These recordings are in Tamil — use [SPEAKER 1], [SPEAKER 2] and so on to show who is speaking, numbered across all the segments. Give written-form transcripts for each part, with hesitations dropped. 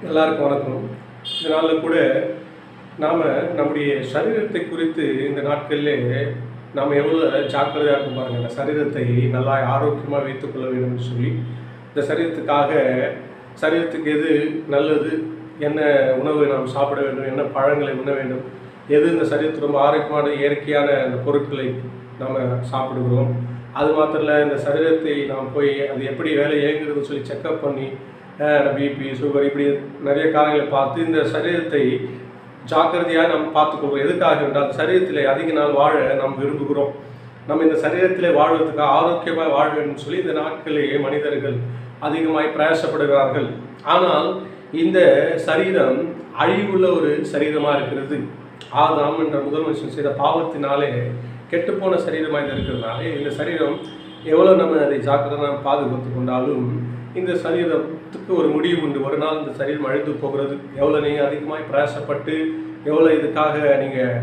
[SPEAKER 1] எல்லாருக்கும் வணக்கம். இந்த நாளில் கூட நாம் நம்முடைய சரீரத்தை குறித்து இந்த நாட்களிலே நாம் எவ்வளோ ஜாக்கிரதையாக இருக்கும் பாருங்கள். இந்த சரீரத்தை நல்லா ஆரோக்கியமாக வைத்துக்கொள்ள வேண்டும்னு சொல்லி இந்த சரீரத்துக்கு எது நல்லது, என்ன உணவை நாம் சாப்பிட வேண்டும், என்ன பழங்களை உண்ண வேண்டும், எது இந்த சரீரத்துக்கு ரொம்ப ஆரோக்கியமான இயற்கையான அந்த பொருட்களை நாம் சாப்பிடுகிறோம். அது மாத்திரம் இல்லை, இந்த சரீரத்தை நாம் போய் அது எப்படி வேலை இயங்குதுன்னு சொல்லி செக்கப் பண்ணி பிபி, சுகர் இப்படி நிறைய காரியங்களை பார்த்து இந்த சரீரத்தை ஜாக்கிரதையாக நம்ம பார்த்துக்கொள்வோம். எதுக்காக என்றால் சரீரத்தில் அதிக நாள் வாழ நாம் விரும்புகிறோம். நம்ம இந்த சரீரத்தில் வாழ்வதற்காக ஆரோக்கியமாக வாழ வேண்டும் சொல்லி இந்த நாட்களிலேயே மனிதர்கள் அதிகமாய் பிரயாசப்படுகிறார்கள். ஆனால் இந்த சரீரம் அழிவுள்ள ஒரு சரீரமாக இருக்கிறது. ஆதாம் என்ற முதல் மனுஷன் செய்த பாவத்தினாலே கெட்டுப்போன சரீரமாக இருக்கிறதுனாலே இந்த சரீரம் எவ்வளோ நம்ம அதை ஜாக்கிரதையாக பாதுகாத்து கொண்டாலும் இந்த சரீரத்துக்கு ஒரு முடிவு உண்டு. ஒரு நாள் இந்த சரீரம் அழிந்து போகிறது. எவ்வளோ நீங்கள் அதிகமாக பிரயாசப்பட்டு எவ்வளோ இதுக்காக நீங்கள்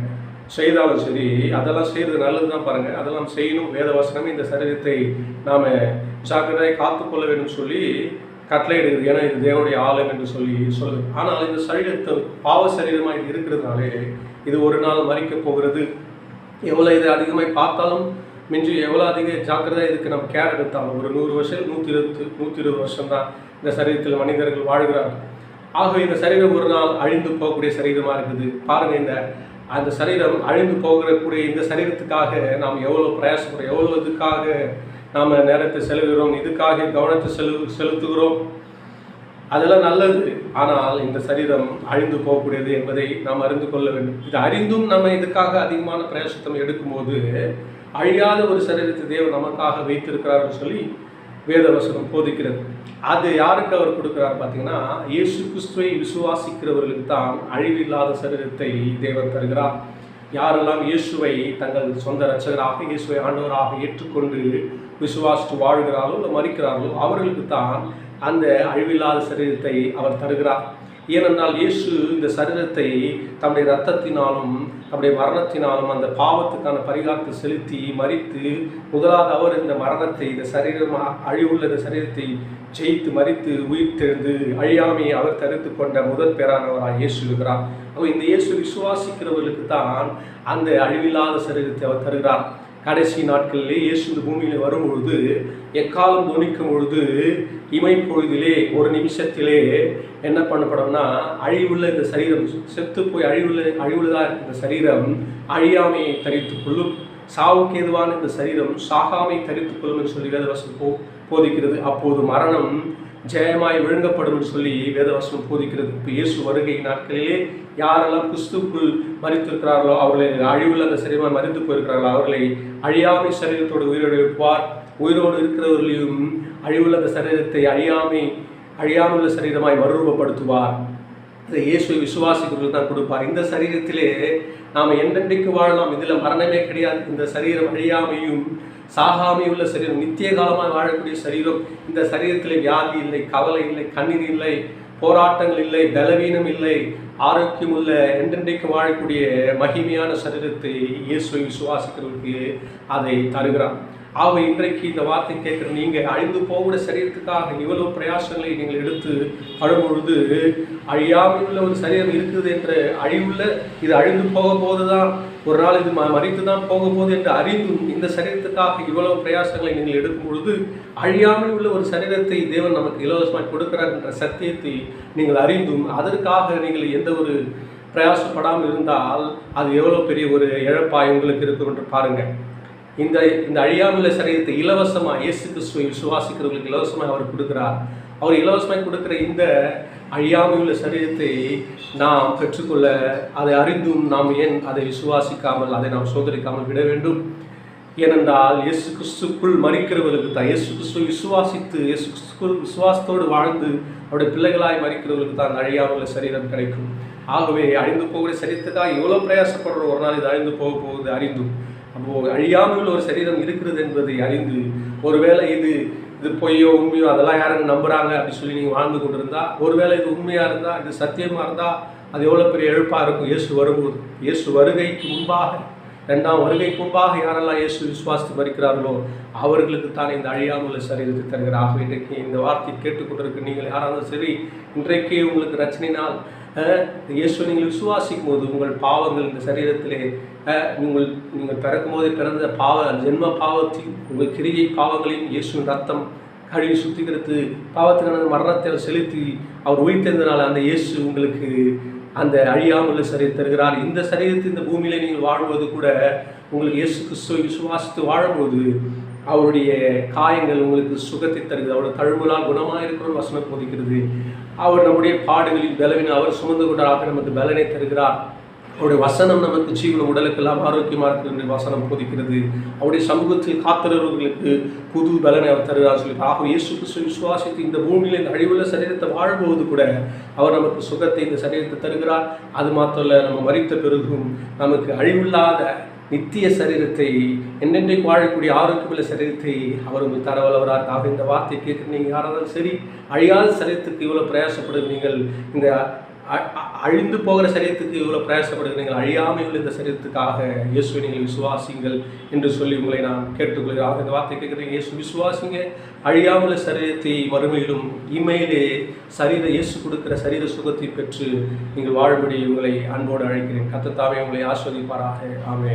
[SPEAKER 1] செய்தாலும் சரி, அதெல்லாம் செய்கிறது நல்லது தான் பாருங்கள். அதெல்லாம் செய்யணும். வேதவசனமே இந்த சரீரத்தை நாம் ஜாக்கிரதையாக காத்துக்கொள்ள வேண்டும் சொல்லி கட்டளையிடுகிறது. ஏன்னா இது தேவனுடைய ஆலயம் என்று சொல்லுது. ஆனால் இந்த சரீரத்தை பாவ சரீரமாக இது இருக்கிறதுனாலே இது ஒரு நாள் மறிக்கப் போகிறது. எவ்வளோ இது அதிகமாக பார்த்தாலும் மிஞ்சி எவ்வளோ அதிக ஜாக்கிரதை இதுக்கு நம்ம கேர் எடுத்தாலும் ஒரு 100 வருஷம் 120 வருஷம் தான் இந்த சரீரத்தில் மனிதர்கள் வாழ்கிறார்கள். ஆகவே இந்த சரீரம் ஒரு நாள் அழிந்து போகக்கூடிய சரீரமாக இருக்குது பாருங்கள். அந்த சரீரம் அழிந்து போகக்கூடிய இந்த சரீரத்துக்காக நாம் எவ்வளோ பிரயாசப்படுறோம், எவ்வளோ இதுக்காக நாம் நேரத்தை செலவுகிறோம், இதுக்காக கவனத்தை செலுத்துகிறோம். அதெல்லாம் நல்லது. ஆனால் இந்த சரீரம் அழிந்து போகக்கூடியது என்பதை நாம் அறிந்து கொள்ள வேண்டும். இது அறிந்தும் நம்ம இதுக்காக அதிகமான பிரயாசத்தை எடுக்கும்போது அழியாத ஒரு சரீரத்தை தேவன் நமக்காக வைத்திருக்கிறார்னு சொல்லி வேதவசனம் போதிக்கிறது. அது யாருக்கு அவர் கொடுக்கிறார் பார்த்தீங்கன்னா, இயேசு கிறிஸ்துவை விசுவாசிக்கிறவர்களுக்கு தான் அழிவில்லாத சரீரத்தை தேவன் தருகிறார். யாரெல்லாம் இயேசுவை தங்கள் சொந்த இரட்சகராக, இயேசுவை ஆண்டவராக ஏற்றுக்கொண்டு விசுவாசித்து வாழ்கிறார்களோ இல்லை மறிக்கிறார்களோ அவர்களுக்கு தான் அந்த அழிவில்லாத சரீரத்தை அவர் தருகிறார். ஏனென்றால் இயேசு இந்த சரீரத்தை தம்முடைய இரத்தத்தினாலும் தம்முடைய மரணத்தினாலும் அந்த பாவத்துக்கான பரிகாரத்தை செலுத்தி மறித்து முதலாவது அவர் இந்த மரணத்தை இந்த அழிவுள்ள இந்த சரீரத்தை ஜெயித்து மறித்து உயிர் தெழுந்து அழியாமையை அவர் தரித்து கொண்ட முதல் பேரானவராக இயேசு இருக்கிறார். அப்போ இந்த இயேசு விசுவாசிக்கிறவர்களுக்கு தான் அந்த அழிவில்லாத சரீரத்தை அவர் தருகிறார். கடைசி நாட்களிலே இயேசு இந்த பூமியில் வரும்பொழுது எக்காலம் துணிக்கும் பொழுது இமைப்பொழுதிலே ஒரு நிமிஷத்திலே என்ன பண்ணப்படும்னா, அழிவுள்ள இந்த சரீரம் செத்து போய் அழிவுள்ளதாக இருக்கிற இந்த சரீரம் அழியாமையை தரித்துக் கொள்ளும், சாவுக்கு ஏதுவான இந்த சரீரம் சாகாமை தரித்துக் கொள்ளும் என்று சொல்லி வேதவசனம் போதிக்கிறது. அப்போது மரணம் ஜெயமாய் விழுங்கப்படும் சொல்லி வேதவசனம் போதிக்கிறது. இப்போ இயேசு வருகை நாட்களிலே யாரெல்லாம் கிறிஸ்துவுக்குள் மரித்திருக்கிறார்களோ அவர்களை அழிவுள்ள அந்த சரீரமாக மரித்து போயிருக்கிறார்களோ அவர்களை அழியாமை சரீரத்தோடு உயிரோடு இருப்பார். உயிரோடு இருக்கிறவர்களையும் அழிவுள்ள அந்த சரீரத்தை அழியாமுள்ள சரீரமாய் மறுரூபப்படுத்துவார். இதை இயேசுவை விசுவாசிக்கிறவர்கள் தான் கொடுப்பார். இந்த சரீரத்திலே நாம் என்றென்றைக்கு வாழலாம். இதில் மரணமே கிடையாது. இந்த சரீரம் அழியாமையும் சாகாமையுள்ள சரீரம், நித்திய காலமாக வாழக்கூடிய சரீரம். இந்த சரீரத்தில் வியாதி இல்லை, கவலை இல்லை, கண்ணீர் இல்லை, போராட்டங்கள் இல்லை, பலவீனம் இல்லை, ஆரோக்கியம் உள்ள என்றென்றைக்கு வாழக்கூடிய மகிமையான சரீரத்தை இயேசுவை விசுவாசிக்கிறவர்களுக்கு அதை தருகிறார். ஆகவே இன்றைக்கு இந்த வார்த்தை கேட்குற நீங்கள் அழிந்து போகிற சரீரத்துக்காக இவ்வளவு பிரயாசங்களை நீங்கள் எடுத்து படும்பொழுது அழியாமல் உள்ள ஒரு சரீரம் இருக்குது என்று இது அழிந்து போக போது தான் ஒரு நாள் இது மறித்து தான் போக போகுது என்று அறிந்தும் இந்த சரீரத்துக்காக இவ்வளவு பிரயாசங்களை நீங்கள் எடுக்கும் பொழுது அழியாமல் உள்ள ஒரு சரீரத்தை தேவன் நமக்கு இலவசமாக கொடுக்கிறார் என்ற சத்தியத்தை நீங்கள் அறிந்தும் அதற்காக நீங்கள் எந்த ஒரு பிரயாசப்படாமல் இருந்தால் அது எவ்வளோ பெரிய ஒரு இழப்பாய் உங்களுக்கு இருக்கும் என்று பாருங்கள். இந்த அழியாமுள்ள சரீரத்தை இலவசமாக இயேசு கிறிஸ்துவை விசுவாசிக்கிறவர்களுக்கு இலவசமாக அவர் கொடுக்கிறார். அவர் இலவசமாக கொடுக்குற இந்த அழியாமையுள்ள சரீரத்தை நாம் பெற்றுக்கொள்ள அதை அறிந்தும் நாம் ஏன் அதை விசுவாசிக்காமல் அதை நாம் சோதரிக்காமல் விட வேண்டும்? ஏனென்றால் இயேசு கிறிஸ்துக்குள் மரிக்கிறவர்களுக்கு தான், இயேசு கிறிஸ்துவை விசுவாசித்து இயேசு கிறிஸ்துக்குள் விசுவாசத்தோடு வாழ்ந்து அவருடைய பிள்ளைகளாய் மரிக்கிறவர்களுக்கு தான் அந்த அழியாமுள்ள சரீரம் கிடைக்கும். ஆகவே அழிந்து போகிற சரீரத்துக்காக எவ்வளோ பிரயாசப்படுற ஒரு நாள் இது அழிந்து போக போகுது அறிந்தும் அப்போது அழியாமல் ஒரு சரீரம் இருக்கிறது என்பதை அறிந்து ஒருவேளை இது பொய்யோ உண்மையோ அதெல்லாம் யாரும் நம்புகிறாங்க அப்படி சொல்லி நீங்கள் வாழ்ந்து கொண்டு இருந்தால், ஒருவேளை இது உண்மையாக இருந்தால், இது சத்தியமாக இருந்தால் அது எவ்வளோ பெரிய இழப்பாக இருக்கும். இயேசு வருகைக்கு முன்பாக இரண்டாம் வருகைக்கு முன்பாக யாரெல்லாம் இயேசு விசுவாசித்து மரிக்கிறார்களோ அவர்களுக்கு தான் இந்த அழியாமல் சரீரத்தை தருகிறார். ஆகவே இன்றைக்கு இந்த வார்த்தை கேட்டுக்கொண்டிருக்க நீங்கள் யாராவது சரி, இன்றைக்கே உங்களுக்கு ரச்சனையினால் இயேசு நீங்கள் விசுவாசிக்கும் போது உங்கள் பாவங்கள் இந்த சரீரத்திலே நீங்கள் பிறக்கும் போதே பிறந்த ஜென்ம பாவத்தையும் உங்கள் கிரியை பாவங்களையும் இயேசுவின் ரத்தம் கழுவி சுத்திகரித்து பாவத்தினான மரணத்தை செலுத்தி அவர் உயிர்த்தெழுந்தனால அந்த இயேசு உங்களுக்கு அந்த அழியாமல் சரீரம் தருகிறார். இந்த சரீரத்தை இந்த பூமியில நீங்கள் வாழ்வது கூட உங்களுக்கு இயேசு கிறிஸ்துவை விசுவாசித்து வாழும்போது அவருடைய காயங்கள் உங்களுக்கு சுகத்தை தருகிறது. அவருடைய தழும்புகளால் குணமாக இருக்கிற வசனம் போதிக்கிறது. அவர் நம்முடைய பாடுகளின் பலவினை அவர் சுமந்து கொண்டாக நமக்கு பலனை தருகிறார். அவருடைய வசனம் நமக்கு ஜீவன உடலுக்கெல்லாம் ஆரோக்கியமாக இருக்கிற வசனம் போதிக்கிறது. அவருடைய சமூகத்தில் காத்திரவர்களுக்கு புது பலனை அவர் தருகிறார் சொல்லி ஆக இயேசு கிறிஸ்துவை விசுவாசித்து இந்த பூமியில் இந்த அழிவுள்ள சரீரத்தை வாழும்போது கூட அவர் நமக்கு சுகத்தை இந்த சரீரத்தை தருகிறார். அது மாத்திரமல்ல, நம்ம மரித்த பிறகும் நமக்கு அழிவில்லாத நித்திய சரீரத்தை என்னென்றைக்கு வாழக்கூடிய ஆரோக்கியமுள்ள சரீரத்தை அவர் உங்களுக்கு தர வல்லவராக. ஆக இந்த வார்த்தை கேட்குற நீங்கள் யாராலும் சரி, அழியாத சரீரத்துக்கு இவ்வளோ பிரயாசப்படுகிறீர்கள், இந்த அழிந்து போகிற சரீரத்துக்கு இவ்வளோ பிரயாசப்படுகிறீர்கள், அழியாமல் உள்ள இந்த சரீரத்துக்காக இயேசுவை நீங்கள் விசுவாசிங்கள் என்று சொல்லி உங்களை நான் கேட்டுக்கொள்கிறேன். ஆக இந்த வார்த்தை கேட்குறீங்க, இயேசு விசுவாசிங்க, அழியாமல் சரீரத்தை மறுமையிலும் இமையிலே இயேசு கொடுக்கிற சரீர சுகத்தை பெற்று நீங்கள் வாழும்படி உங்களை அன்போடு அழைக்கிறேன். கர்த்தர் தாமே உங்களை ஆசீர்வதிப்பாராக. ஆமென்.